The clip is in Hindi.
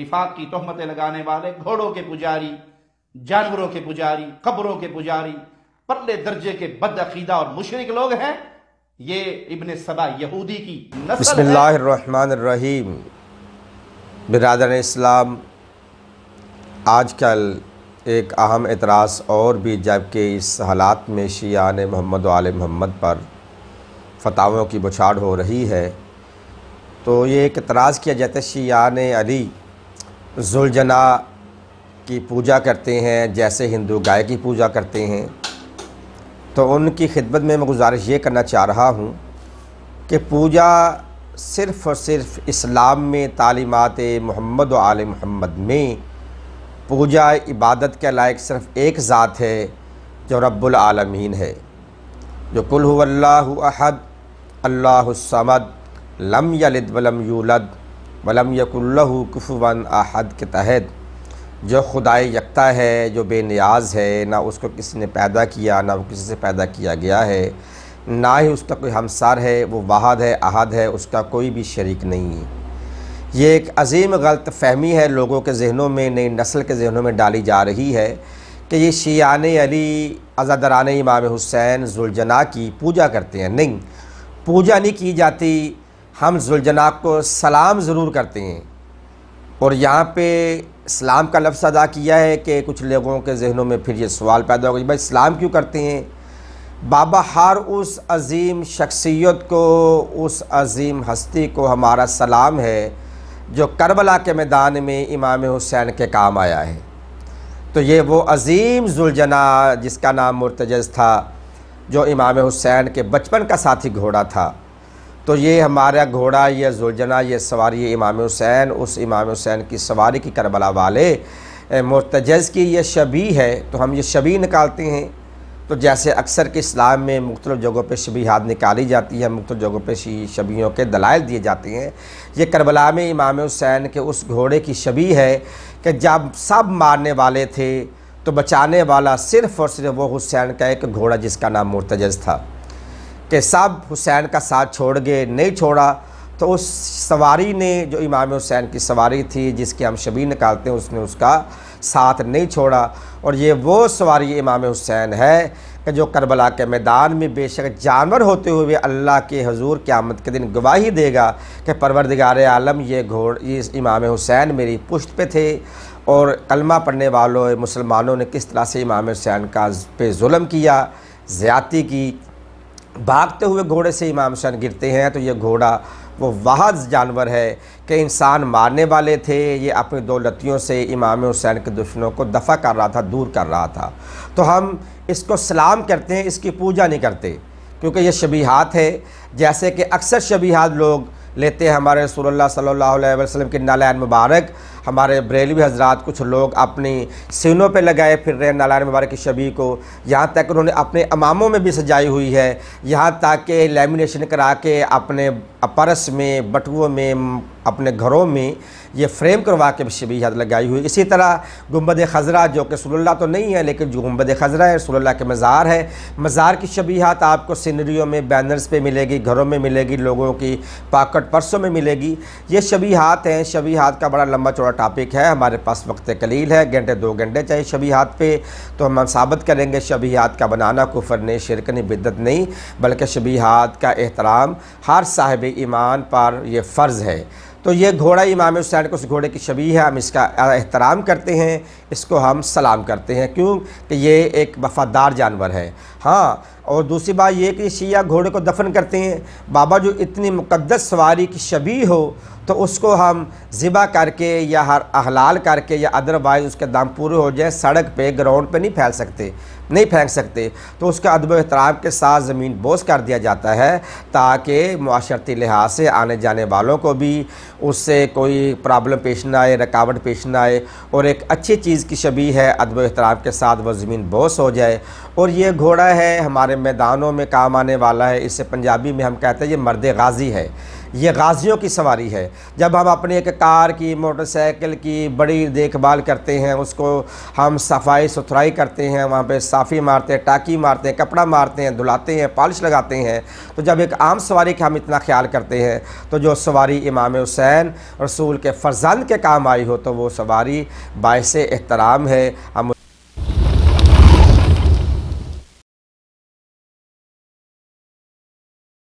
निफाक की तोहमतें लगाने वाले, घोड़ों के पुजारी, जानवरों के पुजारी, कब्रों के पुजारी, परले दर्जे के बदअकीदा और मुशरिक लोग हैं। ये इब्ने सबा यहूदी की नस्ल है। बिस्मिल्लाहिर्रहमानिर्रहीम। बिरादर इस्लाम, आजकल एक अहम एतराज़ और भी, जबकि इस हालात में शियान मोहम्मद व आले मोहम्मद पर फतावों की बौछार हो रही है, तो ये एक एतराज़ किया जाता है शियान अली ज़ुलजना की पूजा करते हैं जैसे हिंदू गाय की पूजा करते हैं। तो उनकी खिदमत में मैं गुजारिश ये करना चाह रहा हूँ कि पूजा सिर्फ़ और सिर्फ इस्लाम में तालीमात मोहम्मद व आले मोहम्मद में पूजा इबादत के लायक सिर्फ़ एक ज़ात है जो रब्बुल आलमीन है, जो कुल हुवल्लाहु अहद अल्लाहुस समद लम यलिद वलम यूलद वलम यकुल्लहु कुफुवन अहद के तहत जो खुदाई यकता है, जो बेनियाज़ है, ना उसको किसी ने पैदा किया, ना वो किसी से पैदा किया गया है, ना ही उसका कोई हमसार है, वो वाहद है, अहद है, उसका कोई भी शरीक नहीं है। ये एक अजीम गलत फ़हमी है लोगों के जहनों में, नई नस्ल के जहनों में डाली जा रही है कि ये शियान अली अज़ादरान इमाम हुसैन ज़ुलजना की पूजा करते हैं। नहीं, पूजा नहीं की जाती। हम ज़ुलजना को सलाम ज़रूर करते हैं। और यहाँ पे इस्लाम का लफ्ज़ अदा किया है कि कुछ लोगों के जहनों में फिर ये सवाल पैदा होगा, भाई इस्लाम क्यों करते हैं? बाबा हर उस अज़ीम शख्सियत को, उस अज़ीम हस्ती को हमारा सलाम है जो करबला के मैदान में इमाम हुसैन के काम आया है। तो ये वो अज़ीम ज़ुलजना जिसका नाम मुर्तजज़ था, जो इमाम हुसैन के बचपन का साथी घोड़ा था, तो ये हमारा घोड़ा, ये ज़ुलजना, ये सवारी, ये इमाम हुसैन, उस इमाम हुसैन की सवारी की करबला वाले मुर्तजज़ की ये शबी है। तो हम ये शबी निकालते हैं। तो जैसे अक्सर के इस्लाम में मुख्तलिफ़ जगहों पे शबीहात निकाली जाती है, मुख्तलिफ़ जगहों पे शबियों के दलाइल दिए जाते हैं। ये करबला में इमाम हुसैन के उस घोड़े की शबी है कि जब सब मारने वाले थे तो बचाने वाला सिर्फ़ और सिर्फ वो हुसैन का एक घोड़ा जिसका नाम मुर्तजज़ था, कि सब हुसैन का साथ छोड़ गए, नहीं छोड़ा। तो उस सवारी ने, जो इमाम हुसैन की सवारी थी जिसकी हम शबी निकालते हैं, उसने उसका साथ नहीं छोड़ा। और ये वो सवारी इमाम हुसैन है कि जो करबला के मैदान में बेशक जानवर होते हुए अल्लाह के हुजूर क़यामत के दिन गवाही देगा कि परवरदिगार आलम, ये इमाम हुसैन मेरी पुश्त पे थे। और कलमा पढ़ने वालों मुसलमानों ने किस तरह से इमाम हुसैन का पे जुल्म किया, ज़्यादती की। भागते हुए घोड़े से इमाम हुसैन गिरते हैं। तो ये घोड़ा वो वाहद जानवर है कि इंसान मारने वाले थे, ये अपनी दो लत्तियों से इमाम हुसैन के दुश्मनों को दफ़ा कर रहा था, दूर कर रहा था। तो हम इसको सलाम करते हैं, इसकी पूजा नहीं करते, क्योंकि ये शबीहात है। जैसे कि अक्सर शबीहात लोग लेते हैं हमारे रसूलुल्लाह सल्लल्लाहु अलैहि वसल्लम के नालैन मुबारक। हमारे बरेलवी हजरात कुछ लोग अपनी सीनों पे लगाए फिर रहे नालैन मुबारक की शबी को, यहाँ तक उन्होंने अपने अमामों में भी सजाई हुई है, यहाँ तक कि लेमिनेशन करा के अपने परस में, बटुओं में, अपने घरों में ये फ्रेम करवा के शबीहात लगाई हुई। इसी तरह गुंबद खज़रा, जो कि रसूलुल्लाह तो नहीं है लेकिन जो गुंबद खज़रा है रसूलुल्लाह के मज़ार है, मज़ार की शबीहात आपको सीनरियों में, बैनर्स पे मिलेगी, घरों में मिलेगी, लोगों की पॉकेट पर्सों में मिलेगी। ये शबीहात हैं। शबीहात का बड़ा लंबा चौड़ा टॉपिक है, हमारे पास वक्त कलील है, घंटे 2 घंटे चाहिए शबीहात पे। तो हम साबित करेंगे शबीहात का बनाना कुफर नहीं, शिरक नहीं, बिदत नहीं, बल्कि शबीहात का एहतराम हर साहिब ईमान पर यह फ़र्ज़ है। तो ये घोड़ा इमाम हुसैन को, उस घोड़े की शबी है, हम इसका एहतराम करते हैं, इसको हम सलाम करते हैं, क्यों कि ये एक वफ़ादार जानवर है। हाँ, और दूसरी बात ये कि शिया घोड़े को दफन करते हैं। बाबा जो इतनी मुक़द्दस सवारी की शबी हो तो उसको हम ज़िबा करके या हलाल करके या अदरवाइज़ उसके दाम पूरे हो जाए, सड़क पे, ग्राउंड पे नहीं फेंक सकते। तो उसका अदब एहतराम के साथ ज़मीन बोझ कर दिया जाता है, ताकि मुआशरती लिहाज से आने जाने वालों को भी उससे कोई प्रॉब्लम पेश ना आए, रुकावट पेश ना आए। और एक अच्छी चीज़ की शबी है, अदब एहतराम के साथ वह ज़मीन बोझ हो जाए। और ये घोड़ा है हमारे मैदानों में काम आने वाला है। इससे पंजाबी में हम कहते हैं ये मर्द गाज़ी है। ये गाजियों की सवारी है। जब हम अपनी एक कार की, मोटरसाइकिल की बड़ी देखभाल करते हैं, उसको हम सफाई सुथराई करते हैं, वहाँ पे साफ़ी मारते हैं, टाँकी मारते हैं, कपड़ा मारते हैं, धुलाते हैं, पॉलिश लगाते हैं, तो जब एक आम सवारी का हम इतना ख्याल करते हैं, तो जो सवारी इमाम हुसैन रसूल के फ़र्जंद के काम आई हो तो वो सवारी बाइसे एहतराम है। हम